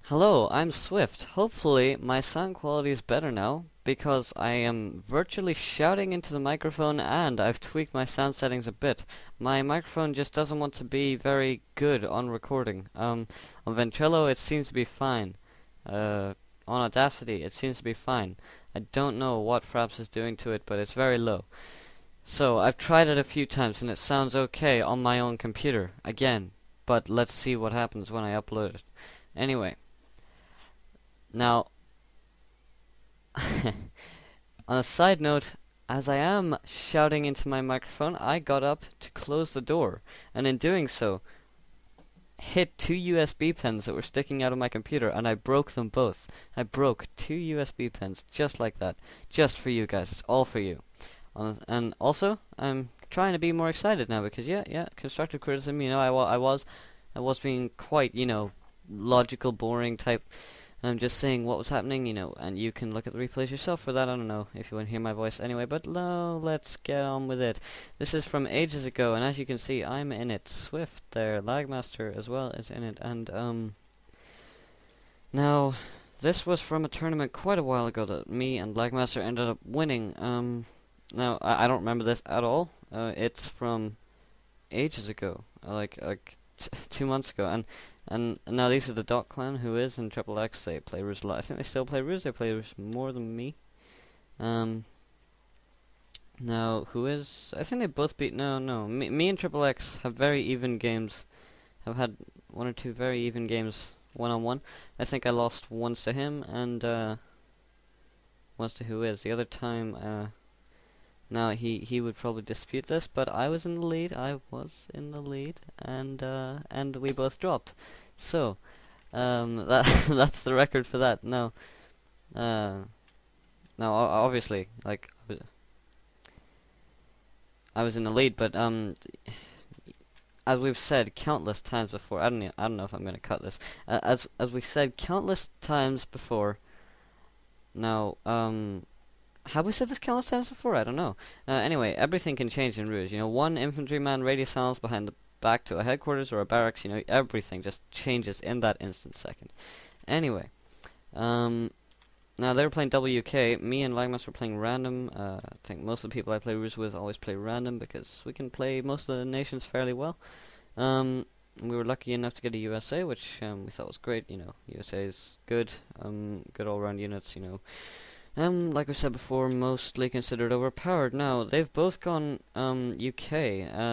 Hello, I'm Swift. Hopefully, my sound quality is better now because I am virtually shouting into the microphone and I've tweaked my sound settings a bit. My microphone just doesn't want to be very good on recording. On Ventrilo, it seems to be fine. On Audacity, it seems to be fine. I don't know what Fraps is doing to it, but it's very low. So, I've tried it a few times and it sounds okay on my own computer, again. But let's see what happens when I upload it. Anyway. Now, on a side note, as I am shouting into my microphone, I got up to close the door, and in doing so, hit two USB pens that were sticking out of my computer, and I broke them both. I broke two USB pens, just like that. Just for you guys, it's all for you. And also, I'm trying to be more excited now, because yeah, constructive criticism, I was being quite, logical, boring type. I'm just saying what was happening, and you can look at the replays yourself for that. I don't know if you want to hear my voice anyway, but no, let's get on with it. This is from ages ago, and as you can see, I'm in it. Swift there, Lagmaster as well is in it, and now, this was from a tournament quite a while ago that me and Lagmaster ended up winning. Now, I don't remember this at all. It's from ages ago, like 2 months ago, and now these are the Dot Clan, who is in Triple X. They play Ruse a lot. I think they still play Ruse. They play Ruse more than me. Now who is? I think they both beat. No. Me and Triple X have very even games. Have had one or two very even games one-on-one. I think I lost once to him and once to who is. The other time, now he would probably dispute this, but I was in the lead. And we both dropped. So, that's the record for that. Now, obviously, like I was in the lead, but as we've said countless times before, I don't know if I'm gonna cut this. As we said countless times before. Now, have we said this countless times before? I don't know. Anyway, everything can change in Ruse. One infantryman radio silence behind the back to a headquarters or a barracks. Everything just changes in that instant second. Anyway, now they were playing WK. Me and Lagmas were playing random. I think most of the people I play Ruse with always play random because we can play most of the nations fairly well. We were lucky enough to get a USA, which we thought was great. USA is good. Good all-round units. Like I said before, mostly considered overpowered. Now, they've both gone, UK.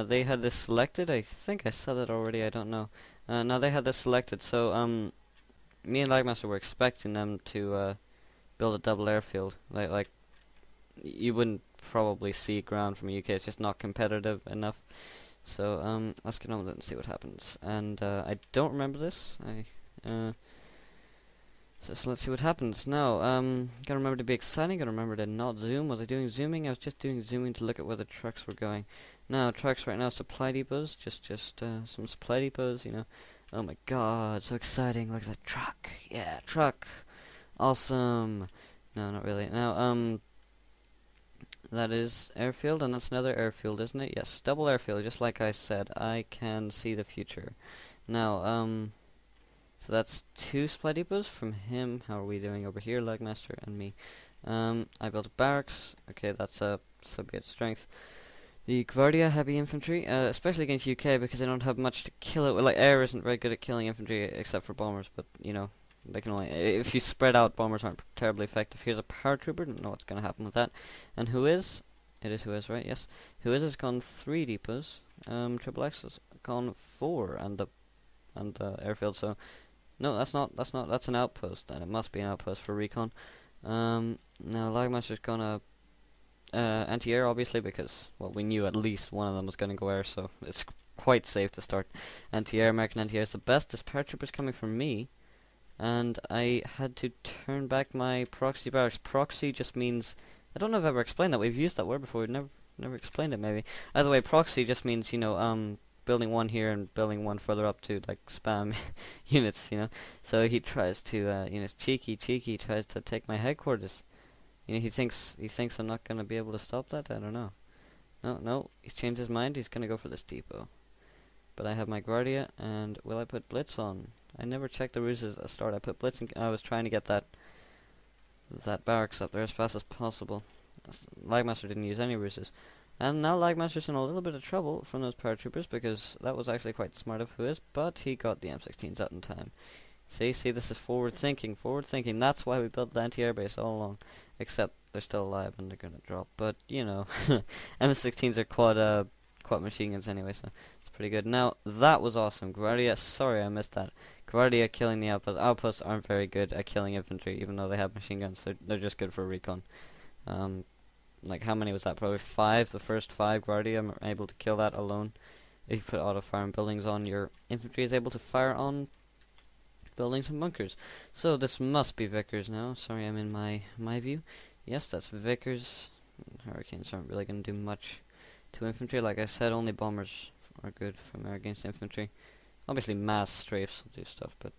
They had this selected. I think I said that already, I don't know. Now, they had this selected, so, me and Lagmaster were expecting them to, build a double airfield. Like, you wouldn't probably see ground from UK, it's just not competitive enough. So, let's get on with it and see what happens. And, I don't remember this. So let's see what happens. Now, gotta remember to be exciting, gotta remember to not zoom. Was I doing zooming? I was just doing zooming to look at where the trucks were going. Now, trucks right now, supply depots, just some supply depots, Oh my god, so exciting, look at that truck. Yeah, truck. Awesome. No, not really. Now, that is airfield, and that's another airfield, isn't it? Yes, double airfield, just like I said. I can see the future. Now, so that's two supply depots from him. How are we doing over here, Legmaster and me? I built a barracks. Okay, that's a subject strength. The Guardia heavy infantry, especially against UK because they don't have much to kill it with. Like, air isn't very good at killing infantry except for bombers, but they can only, if you spread out, bombers aren't terribly effective. Here's a paratrooper. Don't know what's gonna happen with that. And who is? It is who is, right? Yes. Who is has gone 3 depots. Triple X has gone 4, and the airfield. So. No, that's not, that's an outpost, and it must be an outpost for recon. Now, Lagmaster's gonna, anti-air, obviously, because, well, we knew at least one of them was gonna go air, so it's quite safe to start anti-air. American anti-air is the best. This paratrooper's coming from me, and I had to turn back my proxy barracks. Proxy just means, I don't know if I've ever explained that. We've used that word before, we've never explained it, maybe. Either way, proxy just means, building one here and building one further up to like spam units, So he tries to, cheeky, tries to take my headquarters. He thinks I'm not gonna be able to stop that. I don't know. No, he's changed his mind. He's gonna go for this depot. But I have my Guardia, and will I put Blitz on? I never checked the ruses at the start. I put blitz and I was trying to get that barracks up there as fast as possible. Lagmaster didn't use any ruses. And now Lagmaster's in a little bit of trouble from those paratroopers because that was actually quite smart of Whois, but he got the M16s out in time. See, this is forward thinking. That's why we built the anti-air base all along. Except they're still alive and they're gonna drop. But you know, M16s are quad machine guns anyway, so it's pretty good. Now that was awesome. Guardia, sorry I missed that. Guardia killing the outposts. Outposts aren't very good at killing infantry, even though they have machine guns. They're just good for recon. Like how many was that? Probably 5. The first 5 Guardia are able to kill that alone. If you put auto fire and buildings on, your infantry is able to fire on buildings and bunkers. So this must be Vickers now. Sorry, I'm in my view. Yes, that's Vickers. Hurricanes aren't really going to do much to infantry. Like I said, only bombers are good from air against infantry. Obviously mass strafes will do stuff, but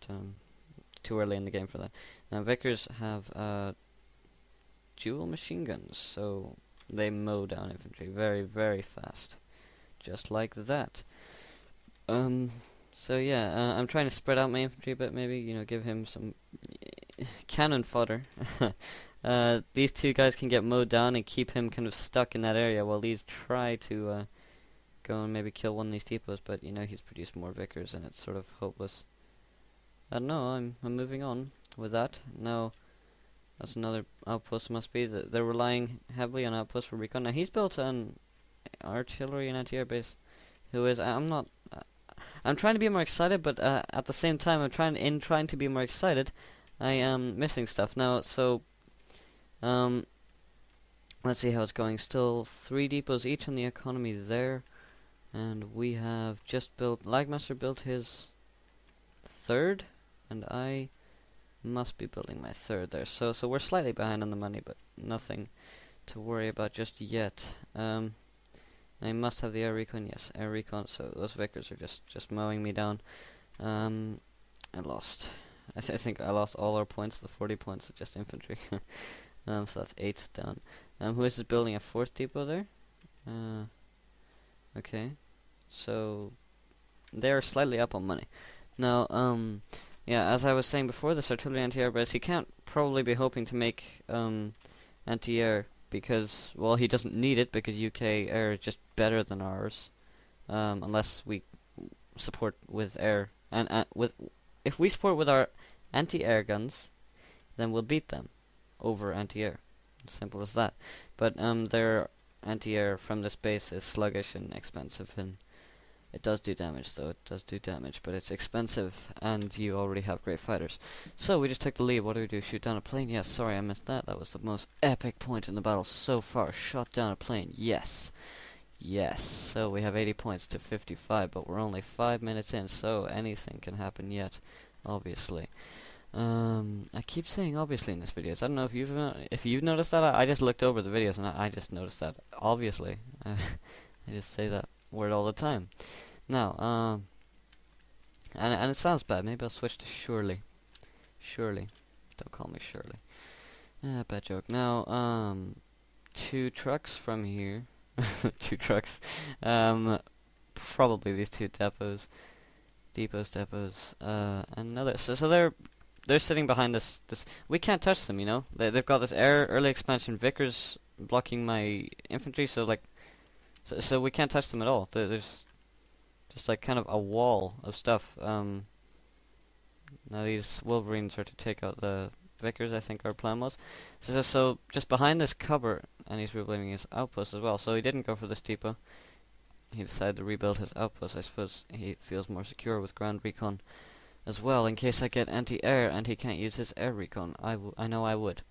too early in the game for that. Now Vickers have dual machine guns, so they mow down infantry very, very fast. Just like that. So yeah, I'm trying to spread out my infantry a bit, maybe, you know, give him some cannon fodder. These two guys can get mowed down and keep him kind of stuck in that area while these try to go and maybe kill one of these depots, but you know, he's produced more Vickers and it's sort of hopeless. I don't know, I'm moving on with that. Now, that's another outpost must be. They're relying heavily on outposts for recon. Now, he's built an artillery and anti-air base. I'm trying to be more excited, but at the same time, trying to be more excited, I am missing stuff now. So, let's see how it's going. Still 3 depots each on the economy there, and we have just built. Lagmaster built his 3rd, and I must be building my 3rd there. So we're slightly behind on the money, but nothing to worry about just yet. I must have the air recon. Yes, air recon. So those Vickers are just mowing me down. I lost. I think I lost all our points. The 40 points are just infantry. So that's 8 down. Who is building a 4th depot there? Okay. So they are slightly up on money. Now, yeah, as I was saying before, this artillery anti-air base, he can't probably be hoping to make anti-air because, well, he doesn't need it because UK air is just better than ours, unless we support with air. And if we support with our anti-air guns, then we'll beat them over anti-air. Simple as that. But their anti-air from this base is sluggish and expensive, and it does do damage, though. It does do damage, but it's expensive, and you already have great fighters. So we just took the lead. What do? Shoot down a plane? Yes, sorry I missed that. That was the most epic point in the battle so far. Shot down a plane. Yes. Yes. So we have 80 points to 55, but we're only 5 minutes in, so anything can happen yet, obviously. I keep saying obviously in this video. So I don't know if you've noticed that. I just looked over the videos, and I just noticed that. Obviously. I just say that word all the time. Now, and it sounds bad. Maybe I'll switch to surely. Surely. Don't call me Shirley. Bad joke. Now, 2 trucks from here. 2 trucks. Probably these 2 depots. Depots. Another. So they're sitting behind this. We can't touch them, you know. They've got this early expansion Vickers blocking my infantry. So like. So we can't touch them at all. There's just like kind of a wall of stuff. Now these Wolverines are to take out the Vickers, I think our plan was. So just behind this cover, and he's rebuilding his outpost as well. So he didn't go for this depot. He decided to rebuild his outpost. I suppose he feels more secure with ground recon as well, in case I get anti-air and he can't use his air recon. I know I would.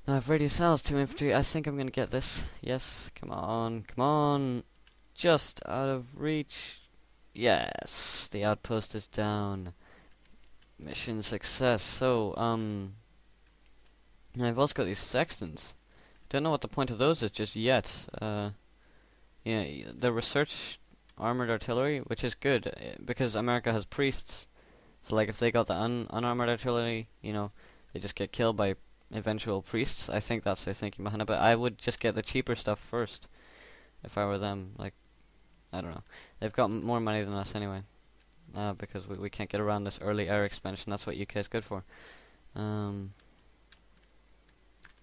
Now I've radio cells, 2 infantry. I think I'm gonna get this. Yes, come on. Just out of reach. Yes, the outpost is down. Mission success. So, I've also got these sextants. Don't know what the point of those is just yet. Yeah, the research armored artillery, which is good because America has priests. So like if they got the unarmored artillery, you know, they just get killed by eventual priests. I think that's their thinking behind it, but I would just get the cheaper stuff first if I were them. Like, I don't know, they've got more money than us anyway. because we can't get around this early air expansion. That's what UK is good for.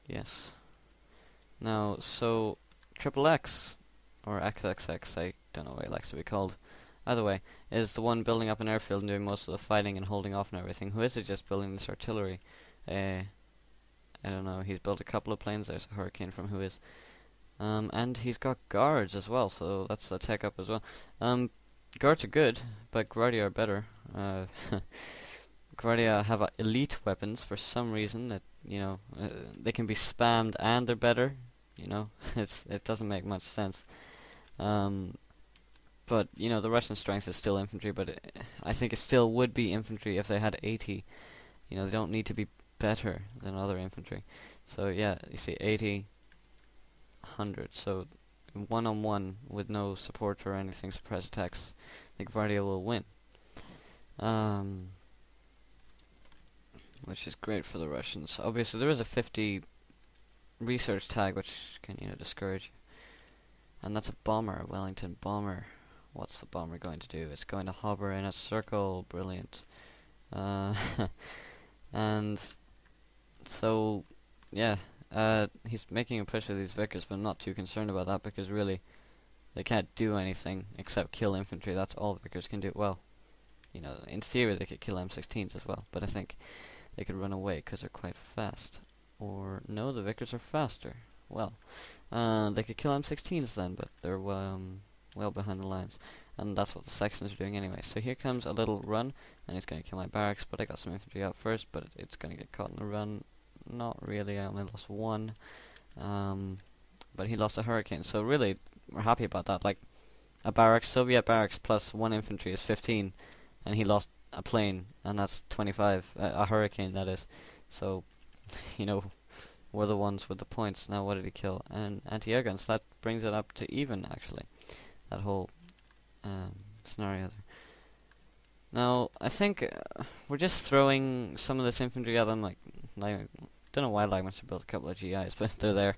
Yes. Now, so Triple X or XXX, I don't know what it likes to be called. Either way, is the one building up an airfield and doing most of the fighting and holding off and everything. Who is it just building this artillery? I don't know. He's built a couple of planes. There's a Hurricane from Who Is. And he's got guards as well, so that's a tech up as well. Guards are good, but Guardia are better. Guardia have elite weapons for some reason that, they can be spammed and they're better. It doesn't make much sense. But, the Russian strength is still infantry, but I think it still would be infantry if they had 80. They don't need to be better than other infantry. So, yeah, you see 80, 100. So, one-on-one with no support or anything, surprise attacks, the Guardia will win. Which is great for the Russians. Obviously, there is a 50 research tag, which can, discourage you. And that's a bomber, a Wellington bomber. What's the bomber going to do? It's going to hover in a circle. Brilliant. And so, yeah, he's making a push with these Vickers, but I'm not too concerned about that because really, they can't do anything except kill infantry. That's all Vickers can do. Well, in theory they could kill M16s as well, but I think they could run away because they're quite fast. Or no, the Vickers are faster. Well, they could kill M16s then, but they're well behind the lines, and that's what the Saxons are doing anyway. So here comes a little run, and he's going to kill my barracks, but I got some infantry out first, but it's going to get caught in the run. Not really, I only lost one, but he lost a Hurricane, so really, we're happy about that. Like, a barracks, Soviet barracks plus one infantry is 15, and he lost a plane, and that's 25, a Hurricane that is. So, we're the ones with the points. Now what did he kill? And anti-air guns, that brings it up to even, actually. That whole scenario there. Now, I think we're just throwing some of this infantry at them, like don't know why I like to build a couple of GIs, but they're there.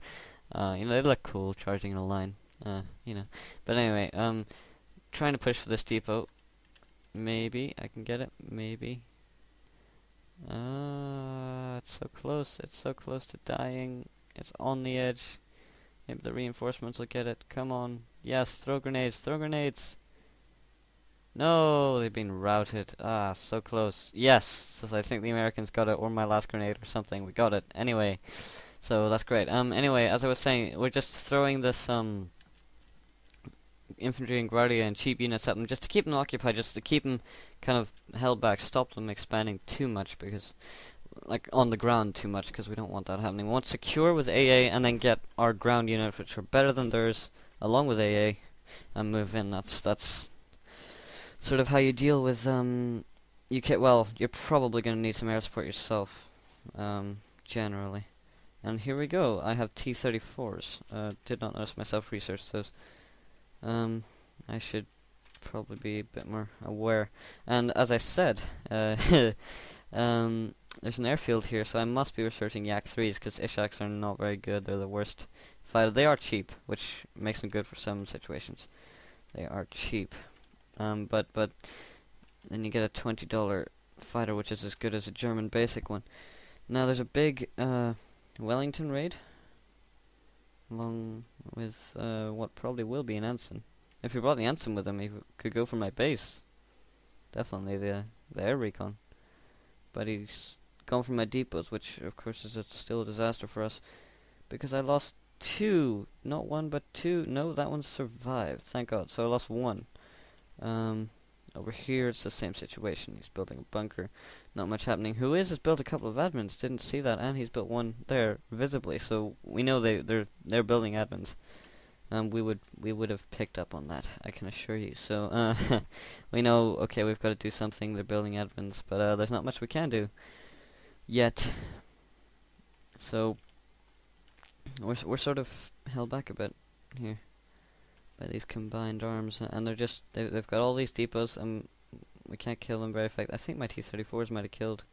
They look cool, charging in a line, But anyway, trying to push for this depot. Maybe I can get it, maybe. It's so close to dying. It's on the edge. Maybe the reinforcements will get it. Come on. Yes, throw grenades, throw grenades. No, they've been routed. So close. Yes, so I think the Americans got it, or my last grenade or something. We got it. Anyway, so that's great. Anyway, as I was saying, we're just throwing this, infantry and Guardia and cheap units at them, just to keep them occupied, just to keep them kind of held back, stop them expanding too much, because, like, on the ground too much, because we don't want that happening. We want to secure with AA, and then get our ground units, which are better than theirs, along with AA, and move in. That's sort of how you deal with, UK. Well, you're probably going to need some air support yourself, generally. And here we go. I have T-34s. Did not notice myself research those. I should probably be a bit more aware. And as I said, there's an airfield here, so I must be researching Yak-3s, because Ishaks are not very good. They're the worst fighter. They are cheap, which makes them good for some situations. They are cheap. But then you get a $20 fighter, which is as good as a German basic one. Now there's a big Wellington raid, along with what probably will be an ensign. If he brought the ensign with him, he could go for my base. Definitely the air recon. But he's gone for my depots, which of course is still a disaster for us, because I lost 2, not 1 but 2. No, that one survived, thank God. So I lost 1. Over here it's the same situation. He's building a bunker, not much happening. Who has built a couple of admins, didn't see that, and he's built one there visibly, so we know they're building admins. We would have picked up on that, I can assure you. So we know, okay, we've got to do something. They're building admins, but there's not much we can do yet. So we're sort of held back a bit here by these combined arms, and they've got all these depots, and we can't kill them very effectively. I think my T-34s might have killed